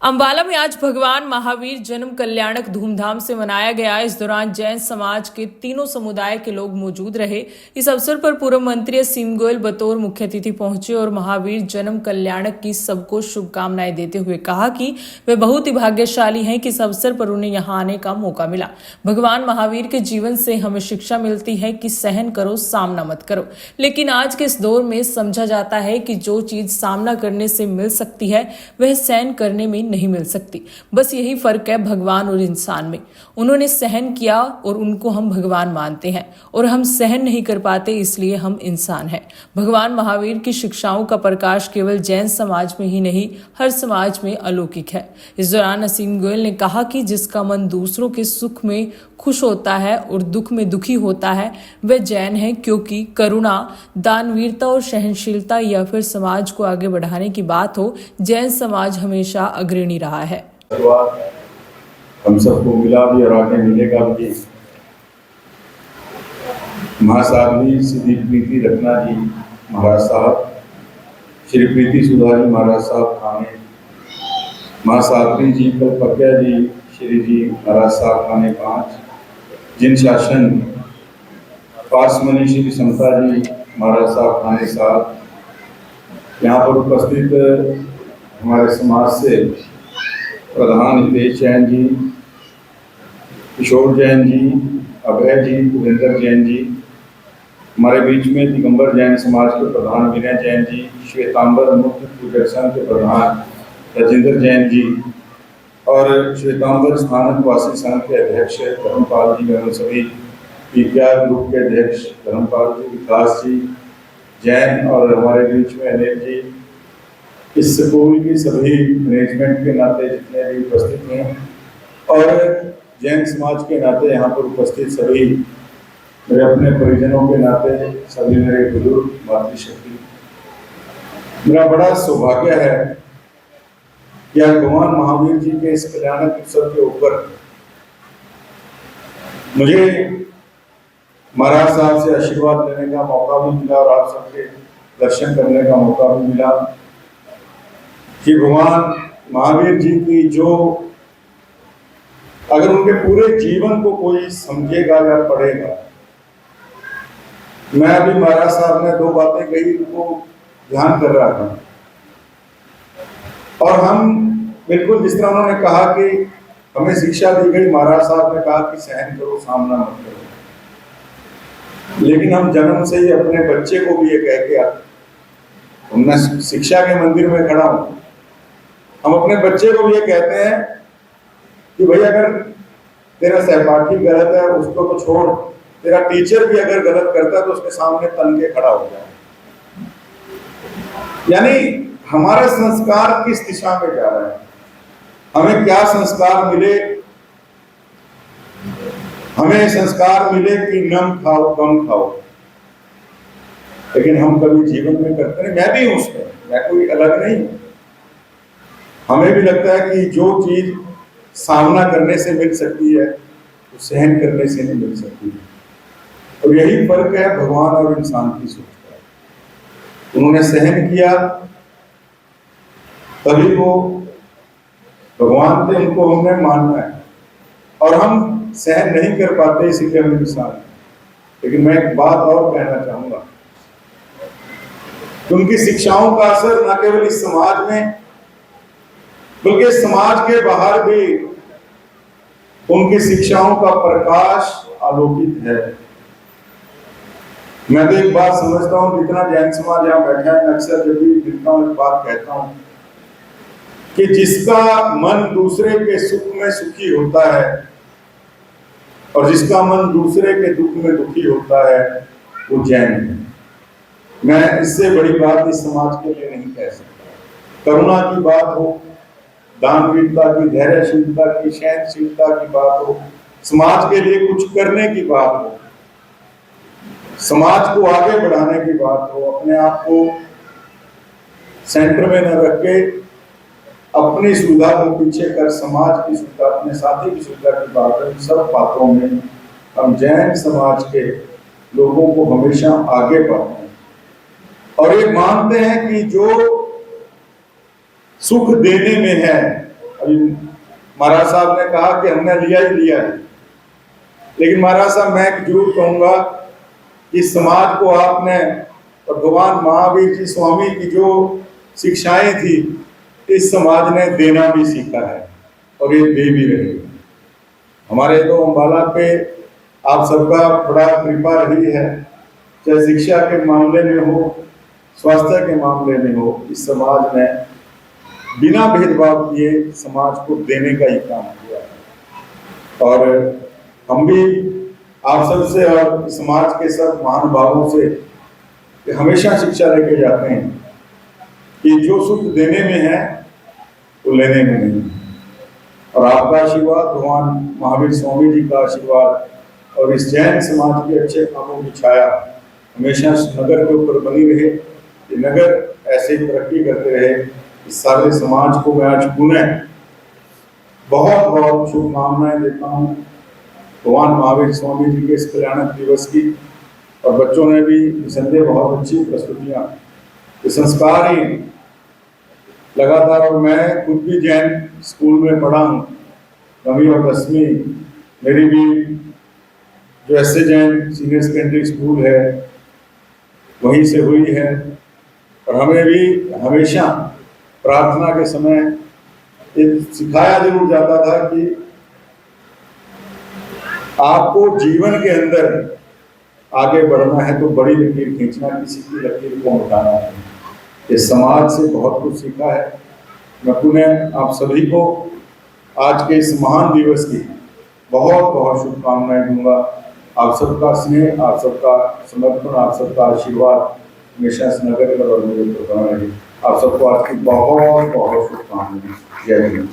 अंबाला में आज भगवान महावीर जन्म कल्याणक धूमधाम से मनाया गया। इस दौरान जैन समाज के तीनों समुदाय के लोग मौजूद रहे। इस अवसर पर पूर्व मंत्री असीम गोयल बतौर मुख्य अतिथि पहुंचे और महावीर जन्म कल्याणक की सबको शुभकामनाएं देते हुए कहा कि वे बहुत ही भाग्यशाली हैं कि इस अवसर पर उन्हें यहां आने का मौका मिला। भगवान महावीर के जीवन से हमें शिक्षा मिलती है कि सहन करो, सामना मत करो। लेकिन आज के इस दौर में समझा जाता है कि जो चीज सामना करने से मिल सकती है वह सहन करने में नहीं मिल सकती। बस यही फर्क है भगवान और इंसान में। उन्होंने सहन किया और उनको हम भगवान मानते हैं, और हम सहन नहीं कर पाते इसलिए हम इंसान हैं। भगवान महावीर की शिक्षाओं का प्रकाश केवल जैन समाज में ही नहीं, हर समाज में अलौकिक है। इस दौरान असीम गोयल ने कहा कि जिसका मन दूसरों के सुख में खुश होता है और दुख में दुखी होता है वह जैन है, क्योंकि करुणा, दानवीरता और सहनशीलता या फिर समाज को आगे बढ़ाने की बात हो, जैन समाज हमेशा अग्रणी रहा है। हम सबको मिला भी और आगे मिलेगा भी। महासाध्वी श्री प्रीति रत्ना जी महाराज साहब, श्री प्रीति सुधा जी महाराज साहब थाने, महासाध्वी जी कल्पज्ञा जी श्री जी महाराज साहब थाने 5, जिन शासन पासमनी श्री समता जी महाराज साहब थाने 7, यहाँ पर उपस्थित हमारे समाज से प्रधान हितेश जैन जी, किशोर जैन जी, अभय जी, उपेंद्र जैन जी, हमारे बीच में दिगंबर जैन समाज के प्रधान विनय जैन जी, श्वेतांबर मुक्त पूजक संघ के प्रधान राजेंद्र जैन जी और श्वेतांबर स्थानक वासी संघ के अध्यक्ष धर्मपाल जी एवं सभी विज्ञा ग्रुप के अध्यक्ष धर्मपाल जी, विकास जी जैन और हमारे बीच में अनिल जी, इस स्कूल की सभी मैनेजमेंट के नाते जितने भी उपस्थित हैं और जैन समाज के नाते यहाँ पर उपस्थित सभी मेरे अपने परिजनों के नाते सभी मेरे बुजुर्ग मातृशक्ति, मेरा बड़ा सौभाग्य है कि आज भगवान महावीर जी के इस कल्याणक उत्सव के ऊपर मुझे महाराज साहब से आशीर्वाद लेने का मौका भी मिला और आप सबके दर्शन करने का मौका भी मिला कि भगवान महावीर जी की जो अगर उनके पूरे जीवन को कोई समझेगा या पढ़ेगा, मैं अभी महाराज साहब ने 2 बातें कही उनको ध्यान कर रहा था और हम बिल्कुल जिस तरह उन्होंने कहा कि हमें शिक्षा दी गई, महाराज साहब ने कहा कि सहन करो, सामना मत करो, लेकिन हम जन्म से ही अपने बच्चे को भी ये कह के आते, मैं शिक्षा के मंदिर में खड़ा हूं, हम अपने बच्चे को भी ये कहते हैं कि भाई अगर तेरा सहपाठी गलत है उसको तो छोड़, तेरा टीचर भी अगर गलत करता है तो उसके सामने तन के खड़ा हो जाए। यानी हमारा संस्कार किस दिशा में जा रहा है, हमें क्या संस्कार मिले। हमें संस्कार मिले कि नम खाओ कम खाओ, लेकिन हम कभी जीवन में करते नहीं। मैं भी हूं उसमें, मैं कोई अलग नहीं हूं। हमें भी लगता है कि जो चीज सामना करने से मिल सकती है वो सहन करने से नहीं मिल सकती, और यही फर्क है भगवान और इंसान की सोच का। उन्होंने सहन किया तभी वो भगवान थे, उनको हमने मानना है, और हम सहन नहीं कर पाते इसीलिए हम इंसान हैं। लेकिन मैं एक बात और कहना चाहूंगा, उनकी शिक्षाओं का असर न केवल इस समाज में बल्कि समाज के बाहर भी उनकी शिक्षाओं का प्रकाश अलौकिक है। मैं तो एक बात समझता हूं, जितना जैन समाज यहाँ बैठा है, अक्सर जब भी मिलता हूं एक बात कहता हूं कि जिसका मन दूसरे के सुख में सुखी होता है और जिसका मन दूसरे के दुख में दुखी होता है वो जैन है। मैं इससे बड़ी बात इस समाज के लिए नहीं कह सकता। करुणा की बात हो, दानवीरता की, धैर्यशीलता की, सहनशीलता की बात हो, समाज के लिए कुछ करने की बात हो, समाज को आगे बढ़ाने की बात हो, अपने आप को सेंटर में न रख के अपनी सुविधा को पीछे कर समाज की सुविधा, अपने साथी की सुविधा की बात है, सब बातों में हम जैन समाज के लोगों को हमेशा आगे बढ़ते हैं और ये मानते हैं कि जो सुख देने में है अभी महाराज साहब ने कहा कि हमने लिया ही लिया है, लेकिन महाराज साहब मैं जरूर कहूंगा कि समाज को आपने और भगवान महावीर जी स्वामी की जो शिक्षाएं थी, इस समाज ने देना भी सीखा है और ये दे भी रहे हैं। हमारे तो अम्बाला पे आप सबका बड़ा कृपा रही है, चाहे शिक्षा के मामले में हो, स्वास्थ्य के मामले में हो, इस समाज ने बिना भेदभाव किए समाज को देने का ही काम किया है। और हम भी आप सबसे और समाज के सब महानुभावों से हमेशा शिक्षा लेके जाते हैं कि जो सुख देने में है वो लेने में नहीं। और आपका आशीर्वाद, भगवान महावीर स्वामी जी का आशीर्वाद और इस जैन समाज के अच्छे कामों की छाया हमेशा नगर के ऊपर बनी रहे। ये नगर ऐसे ही तरक्की करते रहे। इस सारे समाज को मैं आज पुनः बहुत बहुत शुभकामनाएं देता हूँ भगवान महावीर स्वामी जी के इस कल्याणक दिवस की। और बच्चों ने भी निसंदेह बहुत अच्छी प्रस्तुतियाँ, ये संस्कार ही लगातार। और मैं खुद भी जैन स्कूल में पढ़ा हूँ, 9वीं और 10वीं मेरी भी जो S Jain senior secondary school है वहीं से हुई है। और हमें भी हमेशा प्रार्थना के समय ये सिखाया जरूर जाता था कि आपको जीवन के अंदर आगे बढ़ना है तो बड़ी लकीर खींचना, किसी की लकीर को हटाना है। ये समाज से बहुत कुछ सीखा है। मैं पुनः आप सभी को आज के इस महान दिवस की बहुत बहुत शुभकामनाएं दूंगा। आप सबका स्नेह, आप सबका समर्पण, आप सबका आशीर्वाद हमेशा इस नगर और मेरे पर बना रहे। आप सबको आज की बहुत बहुत शुभकामनाएं। जय हिंद।